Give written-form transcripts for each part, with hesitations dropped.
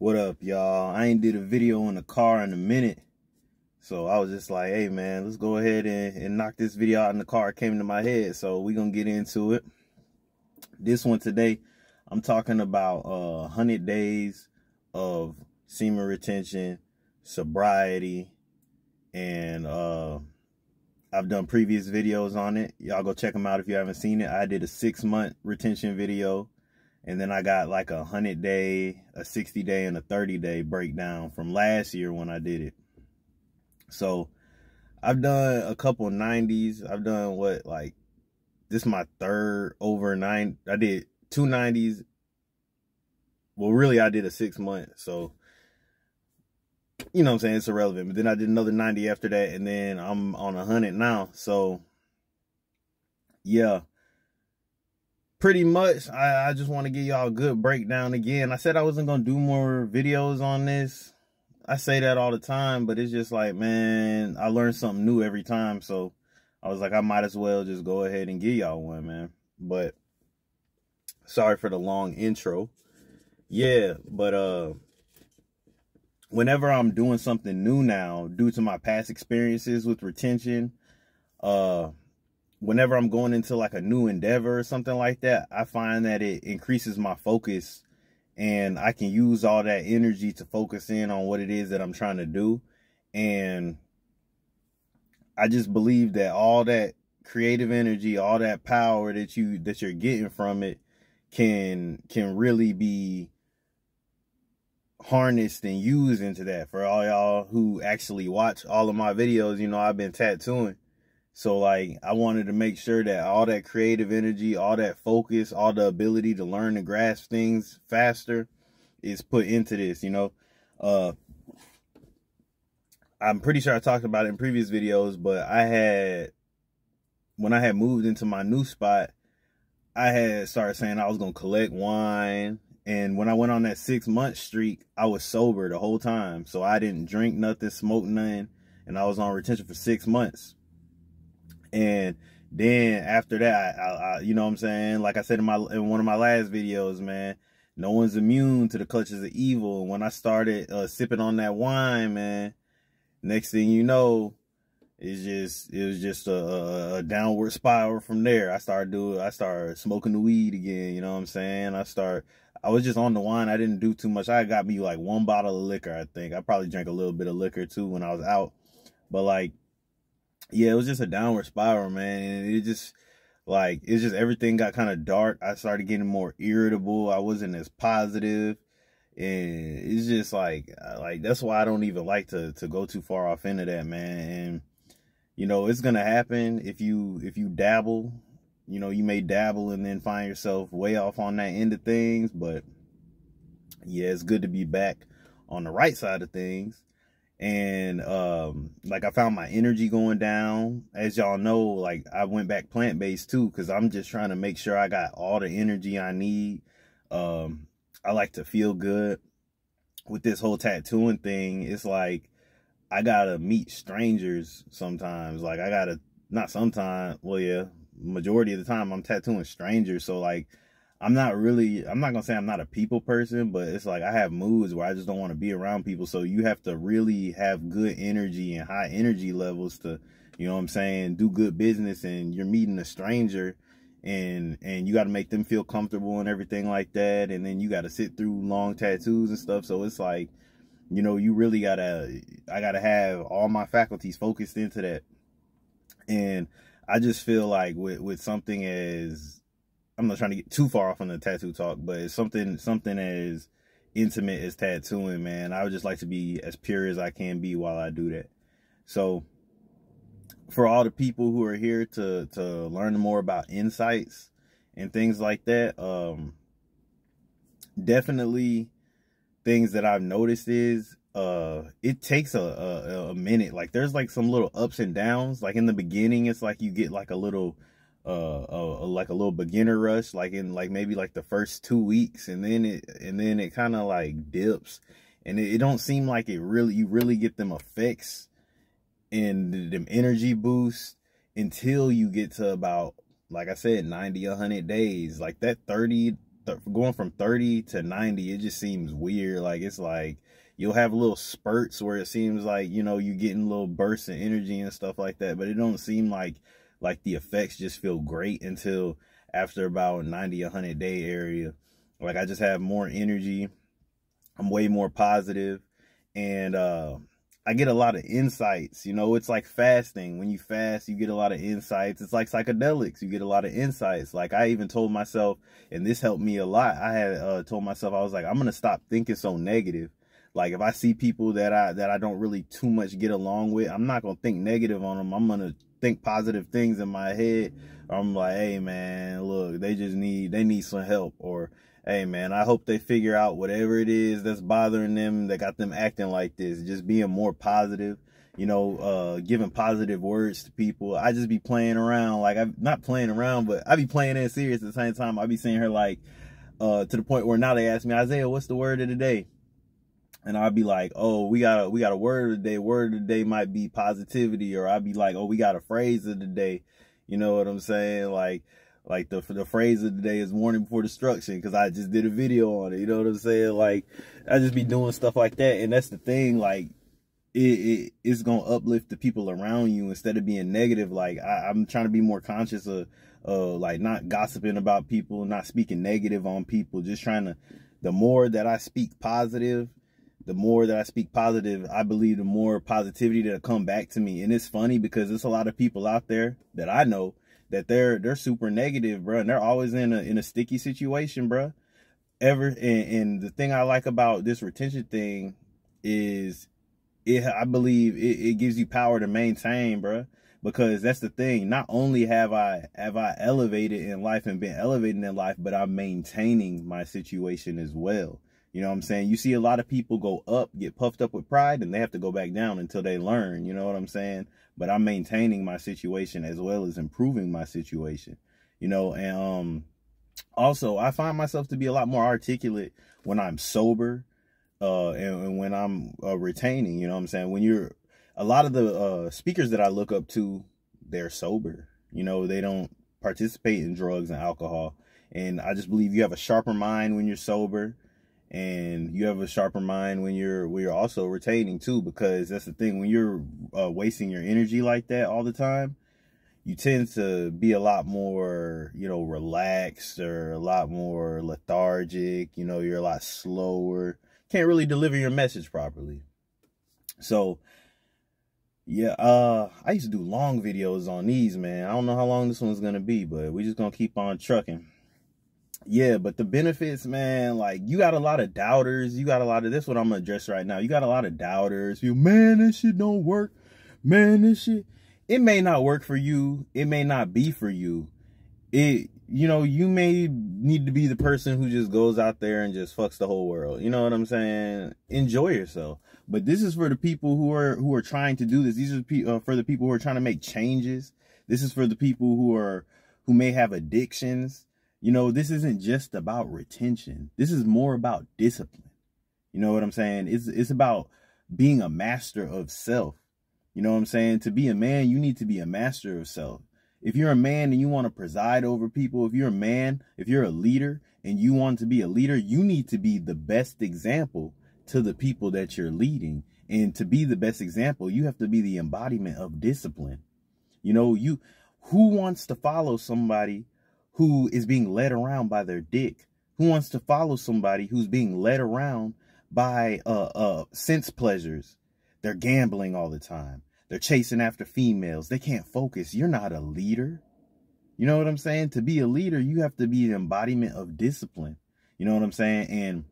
What up, y'all? I ain't did a video in the car in a minute. So I was just like, hey, man, let's go ahead and knock this video out in the car. It came to my head. So we're going to get into it. This one today, I'm talking about 100 days of semen retention, sobriety, and I've done previous videos on it. Y'all go check them out if you haven't seen it. I did a 6-month retention video. And then I got like a 100-day, a 60-day, and a 30-day breakdown from last year when I did it. So I've done a couple 90s. I've done this is my third over 9. I did 2 90s. Well, really, I did a 6-month. So, you know what I'm saying? It's irrelevant. But then I did another 90 after that. And then I'm on 100 now. So, yeah. Pretty much, I just want to give y'all a good breakdown again. I said I wasn't going to do more videos on this. I say that all the time, but it's just like, man, I learn something new every time. So I was like, I might as well just go ahead and give y'all one, man. But sorry for the long intro. Yeah, but whenever I'm doing something new now, due to my past experiences with retention, whenever I'm going into like a new endeavor or something like that, I find that it increases my focus and I can use all that energy to focus in on what it is that I'm trying to do. And I just believe that all that creative energy, all that power that you're getting from it can really be harnessed and used into that. For all y'all who actually watch all of my videos, you know, I've been tattooing. So, like, I wanted to make sure that all that creative energy, all that focus, all the ability to learn and grasp things faster is put into this, you know. I'm pretty sure I talked about it in previous videos, but when I had moved into my new spot, I had started saying I was going to collect wine. And when I went on that 6-month streak, I was sober the whole time. So I didn't drink nothing, smoke nothing, and I was on retention for 6 months. And then after that, I you know what I'm saying? Like I said in one of my last videos, man, no one's immune to the clutches of evil. When I started sipping on that wine, man, next thing you know, it was just a downward spiral from there. I started smoking the weed again. You know what I'm saying? I was just on the wine. I didn't do too much. I got me like 1 bottle of liquor, I think. I probably drank a little bit of liquor too when I was out. But like, yeah, it was just a downward spiral, man. And it's just everything got kind of dark. I started getting more irritable. I wasn't as positive. And it's just like that's why I don't even like to go too far off into that, man. And you know, it's gonna happen if you dabble. You know, you may dabble and then find yourself way off on that end of things. But yeah, it's good to be back on the right side of things. And like I found my energy going down. As y'all know, like I went back plant-based too, because I'm just trying to make sure I got all the energy I need. I like to feel good. With this whole tattooing thing, it's like I gotta meet strangers sometimes. Like I gotta, not sometimes, well, yeah, majority of the time I'm tattooing strangers. So like I'm not gonna say I'm not a people person, but it's like I have moods where I just don't want to be around people. So you have to really have good energy and high energy levels to, you know what I'm saying, do good business. And you're meeting a stranger and you got to make them feel comfortable and everything like that. And then you got to sit through long tattoos and stuff. So it's like, you know, you really I gotta have all my faculties focused into that. And I just feel like with something as, I'm not trying to get too far off on the tattoo talk, but it's something as intimate as tattooing, man. I would just like to be as pure as I can be while I do that. So for all the people who are here to learn more about insights and things like that, definitely things that I've noticed is it takes a minute. Like there's like some little ups and downs. Like in the beginning, it's like you get like a little like a little beginner rush, like in like maybe like the first 2 weeks, and then it kind of like dips, and it don't seem like you really get them effects and them energy boosts until you get to about, like I said, 90, 100 days. Like that 30 going from 30 to 90, it just seems weird. Like, it's like you'll have little spurts where it seems like, you know, you're getting little bursts of energy and stuff like that, but it don't seem like the effects just feel great until after about 90, 100 day area. Like, I just have more energy. I'm way more positive, and I get a lot of insights. You know, it's like fasting. When you fast, you get a lot of insights. It's like psychedelics. You get a lot of insights. Like, I even told myself, and this helped me a lot, I had told myself, I was like, I'm going to stop thinking so negative. Like, if I see people that I don't really too much get along with, I'm not going to think negative on them. I'm going to think positive things in my head. I'm like, hey, man, look, they need some help. Or, hey, man, I hope they figure out whatever it is that's bothering them that got them acting like this. Just being more positive, you know, giving positive words to people. I just be playing around. Like, I'm not playing around, but I be playing it serious at the same time. I be seeing her, like, to the point where now they ask me, Isaiah, what's the word of the day? And I'll be like, oh, we got a word of the day. Word of the day might be positivity. Or I'll be like, oh, we got a phrase of the day. You know what I'm saying? Like the phrase of the day is warning before destruction, because I just did a video on it. You know what I'm saying? Like, I just be doing stuff like that. And that's the thing. Like, it's going to uplift the people around you instead of being negative. Like, I'm trying to be more conscious of like, not gossiping about people, not speaking negative on people, just trying to, the more that I speak positive, I believe the more positivity that'll come back to me. And it's funny because there's a lot of people out there that I know that they're super negative, bro, and they're always in a sticky situation, bro. And the thing I like about this retention thing is I believe it gives you power to maintain, bro. Because that's the thing. Not only have I elevated in life and been elevating in life, but I'm maintaining my situation as well. You know what I'm saying? You see a lot of people go up, get puffed up with pride, and they have to go back down until they learn. You know what I'm saying? But I'm maintaining my situation as well as improving my situation. You know, and also I find myself to be a lot more articulate when I'm sober and when I'm retaining. You know what I'm saying? When you're, a lot of the speakers that I look up to, they're sober. You know, they don't participate in drugs and alcohol. And I just believe you have a sharper mind when you're sober. And you have a sharper mind when you're also retaining too, because that's the thing. When you're wasting your energy like that all the time, you tend to be a lot more, you know, relaxed, or a lot more lethargic. You know, you're a lot slower. Can't really deliver your message properly. So, yeah, I used to do long videos on these, man. I don't know how long this one's going to be, but we're just going to keep on trucking. Yeah, but the benefits, man, like, you got a lot of doubters. You got a lot of, this what I'm going to address right now. You got a lot of doubters. You, man, this shit don't work. Man, this shit, it may not work for you. It may not be for you. You know, you may need to be the person who just goes out there and just fucks the whole world. You know what I'm saying? Enjoy yourself. But this is for the people who are trying to do this. These are for the people who are trying to make changes. This is for the people who may have addictions. You know, this isn't just about retention. This is more about discipline. You know what I'm saying? It's about being a master of self. You know what I'm saying? To be a man, you need to be a master of self. If you're a man and you want to preside over people, if you're a man, if you're a leader and you want to be a leader, you need to be the best example to the people that you're leading. And to be the best example, you have to be the embodiment of discipline. You know, who wants to follow somebody who is being led around by their dick? Who wants to follow somebody who's being led around by sense pleasures? They're gambling all the time. They're chasing after females. They can't focus. You're not a leader. You know what I'm saying? To be a leader, you have to be the embodiment of discipline. You know what I'm saying? And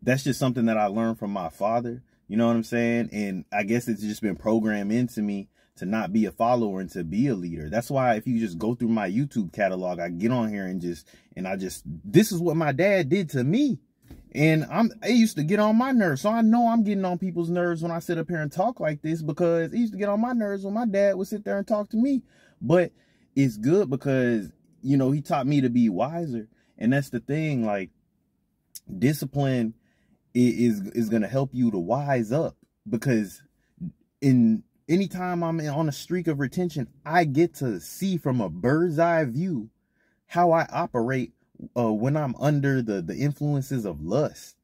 that's just something that I learned from my father. You know what I'm saying? And I guess it's just been programmed into me to not be a follower and to be a leader. That's why if you just go through my YouTube catalog, I get on here and this is what my dad did to me. And it used to get on my nerves. So I know I'm getting on people's nerves when I sit up here and talk like this, because it used to get on my nerves when my dad would sit there and talk to me. But it's good because, you know, he taught me to be wiser. And that's the thing, like, discipline is going to help you to wise up, because anytime I'm on a streak of retention, I get to see from a bird's eye view how I operate when I'm under the influences of lust.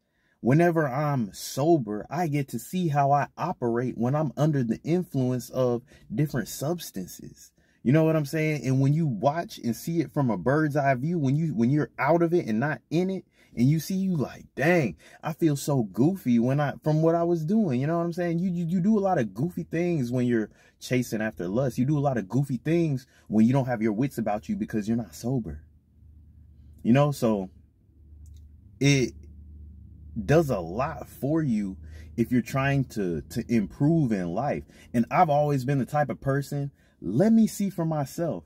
Whenever I'm sober, I get to see how I operate when I'm under the influence of different substances. You know what I'm saying? And when you watch and see it from a bird's eye view, when you're out of it and not in it, and you see, you like, dang, I feel so goofy from what I was doing. You know what I'm saying? You do a lot of goofy things when you're chasing after lust. You do a lot of goofy things when you don't have your wits about you because you're not sober. You know, so it does a lot for you if you're trying to improve in life. And I've always been the type of person, let me see for myself.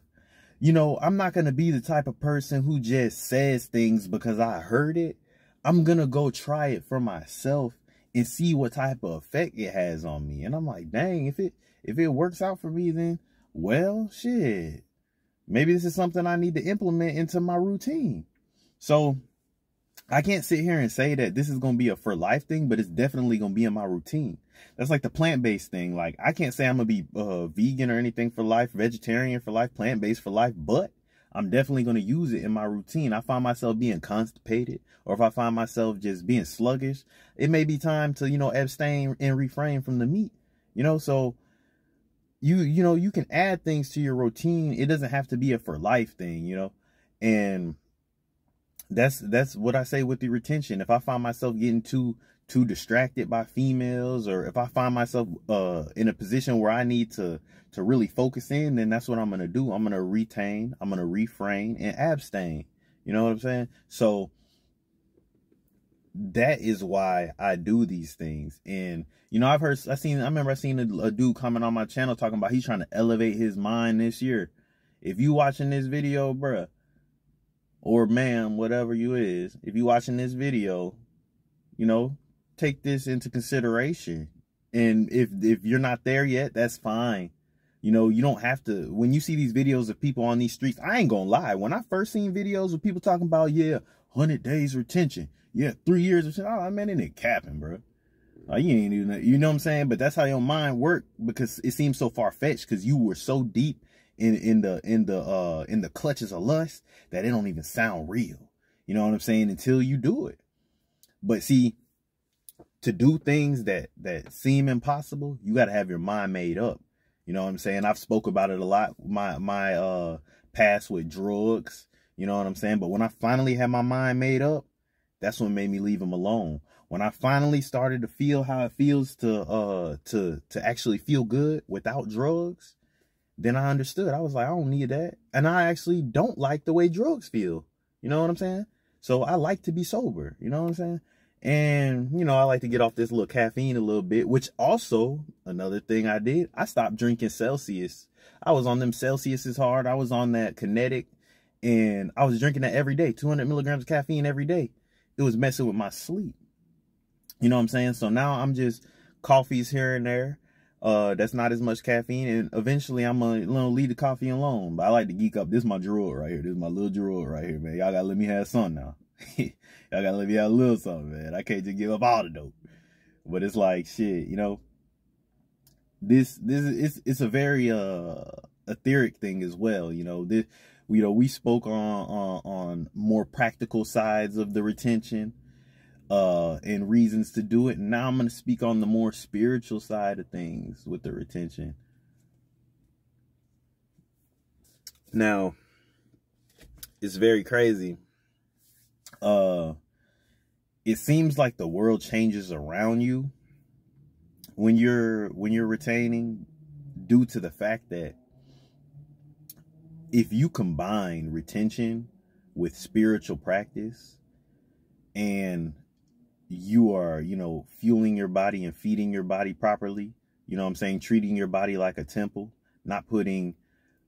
You know, I'm not going to be the type of person who just says things because I heard it. I'm going to go try it for myself and see what type of effect it has on me. And I'm like, dang, if it works out for me, then, well, shit, maybe this is something I need to implement into my routine. So I can't sit here and say that this is going to be a for life thing, but it's definitely going to be in my routine. That's like the plant-based thing. Like, I can't say I'm going to be vegan or anything for life, vegetarian for life, plant-based for life, but I'm definitely going to use it in my routine. I find myself being constipated, or if I find myself just being sluggish, it may be time to, you know, abstain and refrain from the meat, you know. So you know, you can add things to your routine. It doesn't have to be a for life thing, you know. And that's what I say with the retention. If I find myself getting too distracted by females, or if I find myself in a position where I need to really focus in, then that's what I'm going to do. I'm going to retain, I'm going to refrain and abstain. You know what I'm saying? So that is why I do these things. And, you know, I remember I seen a dude comment on my channel talking about he's trying to elevate his mind this year. If you watching this video, bruh, or ma'am, whatever you is, if you watching this video, you know, take this into consideration. And if you're not there yet, that's fine. You know, you don't have to. When you see these videos of people on these streets, I ain't gonna lie. When I first seen videos of people talking about, yeah, 100 days retention, yeah, 3 years of shit, oh man, it ain't capping, bro. You ain't even, you know what I'm saying? But that's how your mind work, because it seems so far-fetched, because you were so deep in the clutches of lust that it don't even sound real. You know what I'm saying? Until you do it. But see, to do things that seem impossible, you got to have your mind made up. You know what I'm saying? I've spoke about it a lot. My past with drugs. You know what I'm saying? But when I finally had my mind made up, that's what made me leave them alone. When I finally started to feel how it feels to actually feel good without drugs, then I understood. I was like, I don't need that. And I actually don't like the way drugs feel. You know what I'm saying? So I like to be sober. You know what I'm saying? And, you know, I like to get off this little caffeine a little bit, which also, another thing I did, I stopped drinking Celsius. I was on them Celsius hard. I was on that Kinetic, and I was drinking that every day, 200 milligrams of caffeine every day. It was messing with my sleep. You know what I'm saying? So now I'm just coffees here and there. That's not as much caffeine, and eventually I'm gonna leave the coffee alone. But I like to geek up. This is my drool right here. This is my little drool right here, man. Y'all gotta let me have some now. Y'all gotta let me have a little something, man. I can't just give up all the dope. But it's like, shit, you know. It's a very etheric thing as well. You know, we spoke on more practical sides of the retention, and reasons to do it. And now I'm going to speak on the more spiritual side of things with the retention. Now, it's very crazy. It seems like the world changes around you when you're retaining, due to the fact that if you combine retention with spiritual practice, and you are, you know, fueling your body and feeding your body properly, you know what I'm saying, treating your body like a temple, not putting,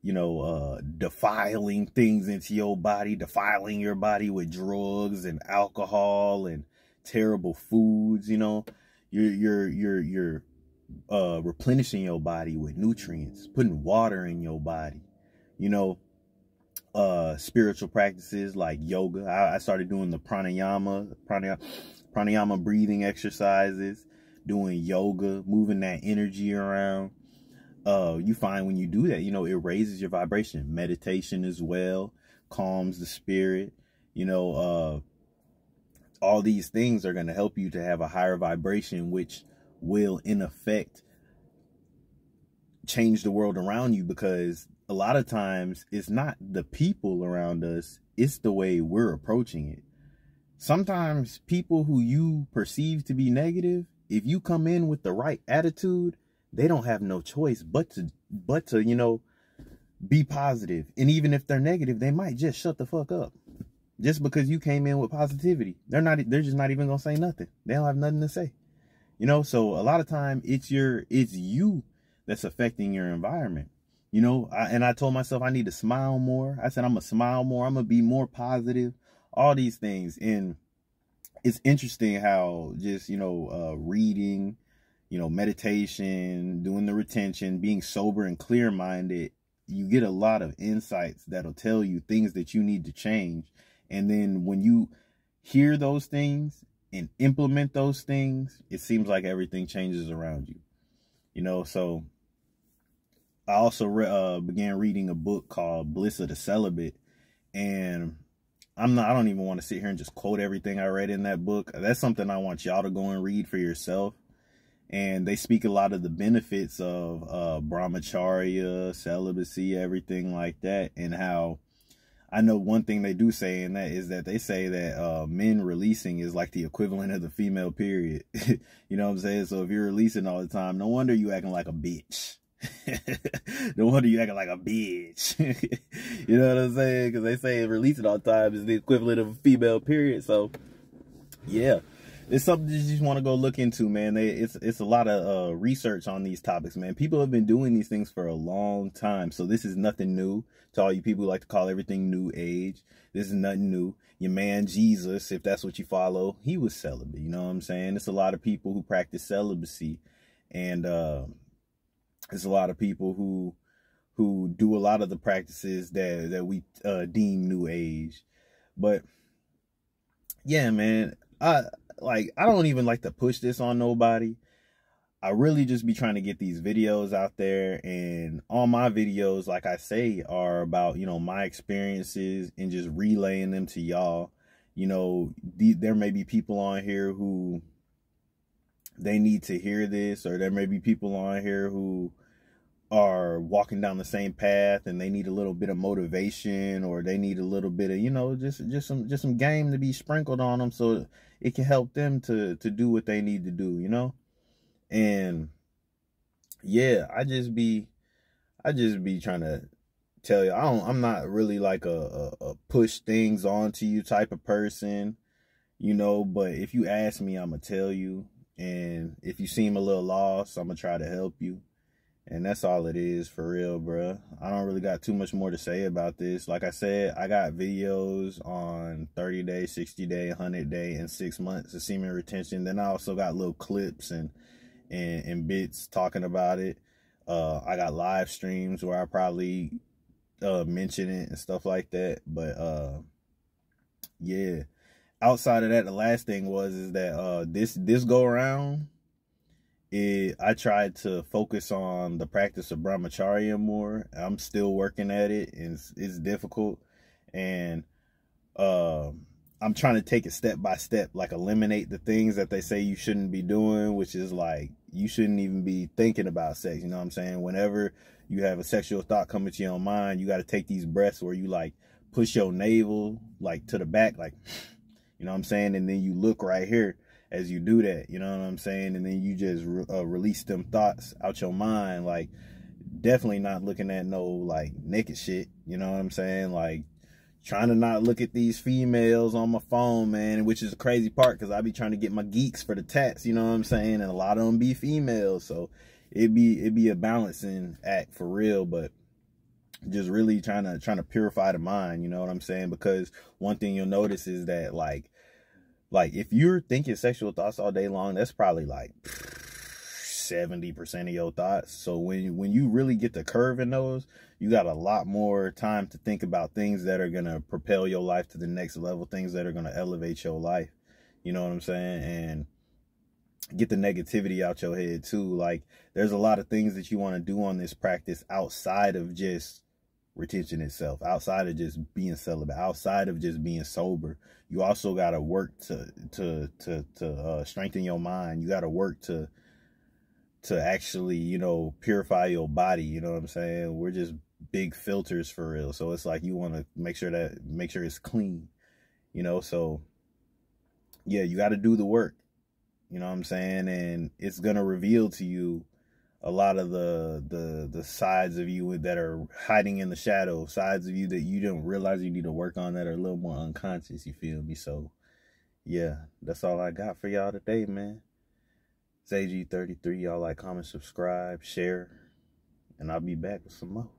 you know, defiling things into your body, defiling your body with drugs and alcohol and terrible foods. You know, you're replenishing your body with nutrients, putting water in your body. You know, spiritual practices like yoga. I started doing the pranayama breathing exercises, doing yoga, moving that energy around. You find when you do that, you know, it raises your vibration. Meditation as well calms the spirit. You know, all these things are going to help you to have a higher vibration, which will in effect change the world around you, because a lot of times it's not the people around us, it's the way we're approaching it. Sometimes people who you perceive to be negative, if you come in with the right attitude, they don't have no choice but to, you know, be positive. And even if they're negative, they might just shut the fuck up. Just because you came in with positivity. They're just not even gonna say nothing. They don't have nothing to say. You know, so a lot of time it's you that's affecting your environment. You know, I told myself I need to smile more. I said I'm gonna smile more, I'm gonna be more positive, all these things. And it's interesting how just, you know, reading, you know, meditation, doing the retention, being sober and clear-minded, you get a lot of insights that'll tell you things that you need to change. And then when you hear those things and implement those things, it seems like everything changes around you. You know, so I also began reading a book called Bliss of the Celibate. And I don't even want to sit here and just quote everything I read in that book. That's something I want y'all to go and read for yourself. And they speak a lot of the benefits of brahmacharya, celibacy, everything like that. And how I know one thing they do say in that is that they say that men releasing is like the equivalent of the female period. You know what I'm saying? So if you're releasing all the time, no wonder you acting like a bitch. No wonder you acting like a bitch. You know what I'm saying? Because they say releasing all the time is the equivalent of a female period. So yeah, it's something you just want to go look into, man. It's a lot of research on these topics, man. People have been doing these things for a long time, so this is nothing new. To all you people who like to call everything new age, this is nothing new. Your man Jesus, if that's what you follow, he was celibate. You know what I'm saying? It's a lot of people who practice celibacy, and it's a lot of people who do a lot of the practices that we deem new age. But yeah, man, I don't even like to push this on nobody. I really just be trying to get these videos out there, and all my videos, like I say, are about, you know, my experiences and just relaying them to y'all. You know, there may be people on here who they need to hear this, or there may be people on here who are walking down the same path and they need a little bit of motivation, or they need a little bit of, you know, just some game to be sprinkled on them so it can help them to do what they need to do, you know. And yeah, I just be trying to tell you, I'm not really like a push things onto you type of person, you know, but if you ask me, I'm gonna tell you. And if you seem a little lost, I'm gonna try to help you. And that's all it is, for real, bruh. I don't really got too much more to say about this. Like I said, I got videos on 30 day, 60 day, 100 day, and 6 months of semen retention. Then I also got little clips and bits talking about it. I got live streams where I probably mention it and stuff like that. But yeah, outside of that, the last thing is that this go around, I tried to focus on the practice of brahmacharya more. I'm still working at it, and it's difficult. And I'm trying to take it step by step, like eliminate the things that they say you shouldn't be doing, which is like, you shouldn't even be thinking about sex. You know what I'm saying? Whenever you have a sexual thought come into your mind, you got to take these breaths where you like push your navel like to the back, like, you know what I'm saying? And then you look right here as you do that, you know what I'm saying? And then you just release them thoughts out your mind. Like, definitely not looking at no like naked shit, you know what I'm saying? Like, trying to not look at these females on my phone, man, which is a crazy part, because I be trying to get my geeks for the tats, you know what I'm saying? And a lot of them be females, so it'd be a balancing act for real. But just really trying to purify the mind, you know what I'm saying? Because one thing you'll notice is that like if you're thinking sexual thoughts all day long, that's probably like 70% of your thoughts. So when you really get the curve in those, you got a lot more time to think about things that are going to propel your life to the next level, things that are going to elevate your life. You know what I'm saying? And get the negativity out your head too. Like, there's a lot of things that you want to do on this practice outside of just retention itself, outside of just being celibate, outside of just being sober. You also got to work to strengthen your mind. You got to work to actually, you know, purify your body. You know what I'm saying? We're just big filters for real. So it's like you want to make sure it's clean, you know? So yeah, you got to do the work, you know what I'm saying? And it's going to reveal to you a lot of the sides of you that are hiding in the shadow, sides of you that you don't realize you need to work on, that are a little more unconscious, you feel me? So yeah, that's all I got for y'all today, man. Zay G 33, y'all like, comment, subscribe, share, and I'll be back with some more.